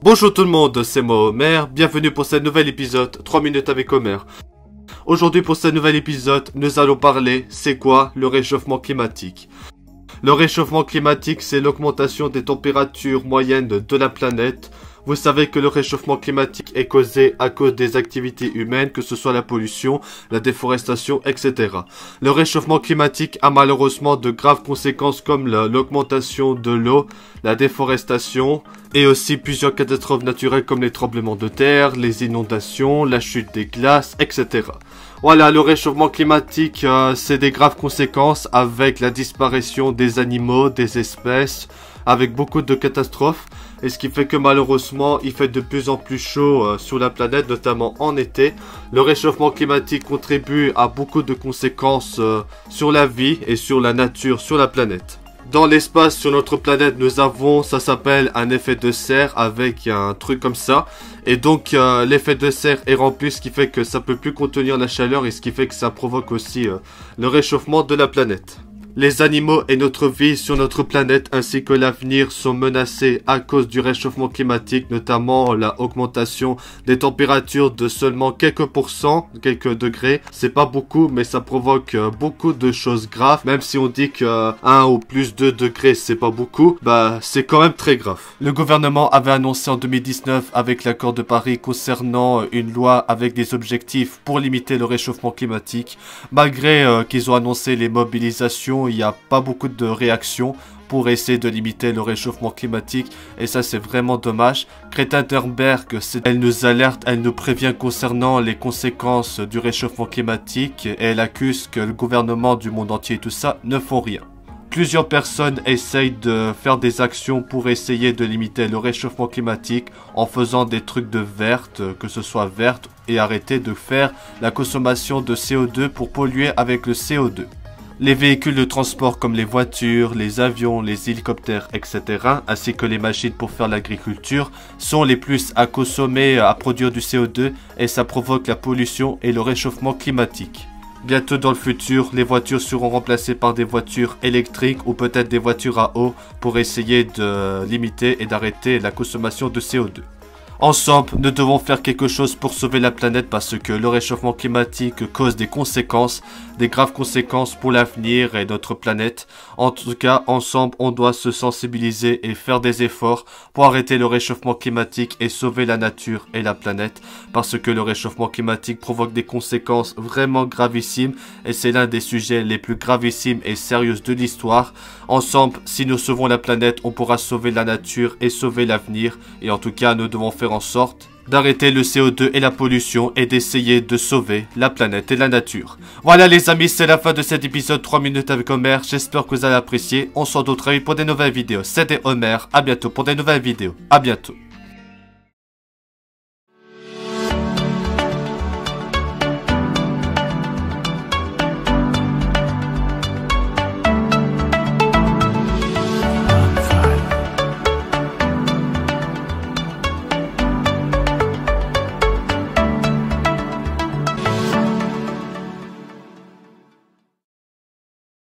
Bonjour tout le monde, c'est moi Homer, bienvenue pour ce nouvel épisode 3 minutes avec Homer. Aujourd'hui pour ce nouvel épisode, nous allons parler, c'est quoi le réchauffement climatique? Le réchauffement climatique, c'est l'augmentation des températures moyennes de la planète. Vous savez que le réchauffement climatique est causé à cause des activités humaines, que ce soit la pollution, la déforestation, etc. Le réchauffement climatique a malheureusement de graves conséquences comme l'augmentation de l'eau, la déforestation et aussi plusieurs catastrophes naturelles comme les tremblements de terre, les inondations, la chute des glaces, etc. Voilà, le réchauffement climatique, c'est des graves conséquences avec la disparition des animaux, des espèces, avec beaucoup de catastrophes. Et ce qui fait que malheureusement, il fait de plus en plus chaud sur la planète, notamment en été. Le réchauffement climatique contribue à beaucoup de conséquences sur la vie et sur la nature, sur la planète. Dans l'espace, sur notre planète, nous avons, ça s'appelle un effet de serre avec un truc comme ça. Et donc, l'effet de serre est rempli, ce qui fait que ça peut plus contenir la chaleur et ce qui fait que ça provoque aussi le réchauffement de la planète. Les animaux et notre vie sur notre planète ainsi que l'avenir sont menacés à cause du réchauffement climatique, notamment la augmentation des températures de seulement quelques pourcents, quelques degrés. C'est pas beaucoup, mais ça provoque beaucoup de choses graves. Même si on dit que 1 ou plus 2 degrés c'est pas beaucoup, bah c'est quand même très grave. Le gouvernement avait annoncé en 2019 avec l'accord de Paris concernant une loi avec des objectifs pour limiter le réchauffement climatique. Malgré qu'ils ont annoncé les mobilisations, il n'y a pas beaucoup de réactions pour essayer de limiter le réchauffement climatique et ça c'est vraiment dommage. Greta Thunberg, elle nous alerte, elle nous prévient concernant les conséquences du réchauffement climatique et elle accuse que le gouvernement du monde entier et tout ça ne font rien. Plusieurs personnes essayent de faire des actions pour essayer de limiter le réchauffement climatique en faisant des trucs de verte, que ce soit verte, et arrêter de faire la consommation de CO2 pour polluer avec le CO2. Les véhicules de transport comme les voitures, les avions, les hélicoptères, etc., ainsi que les machines pour faire l'agriculture, sont les plus à consommer, à produire du CO2 et ça provoque la pollution et le réchauffement climatique. Bientôt dans le futur, les voitures seront remplacées par des voitures électriques ou peut-être des voitures à eau pour essayer de limiter et d'arrêter la consommation de CO2. Ensemble, nous devons faire quelque chose pour sauver la planète parce que le réchauffement climatique cause des conséquences, des graves conséquences pour l'avenir et notre planète. En tout cas, ensemble, on doit se sensibiliser et faire des efforts pour arrêter le réchauffement climatique et sauver la nature et la planète parce que le réchauffement climatique provoque des conséquences vraiment gravissimes et c'est l'un des sujets les plus gravissimes et sérieux de l'histoire. Ensemble, si nous sauvons la planète, on pourra sauver la nature et sauver l'avenir et en tout cas, nous devons faire en sorte d'arrêter le CO2 et la pollution et d'essayer de sauver la planète et la nature. Voilà les amis, c'est la fin de cet épisode 3 minutes avec Homer. J'espère que vous allez apprécier. On se retrouve très vite pour des nouvelles vidéos. C'était Homer. À bientôt pour des nouvelles vidéos. À bientôt.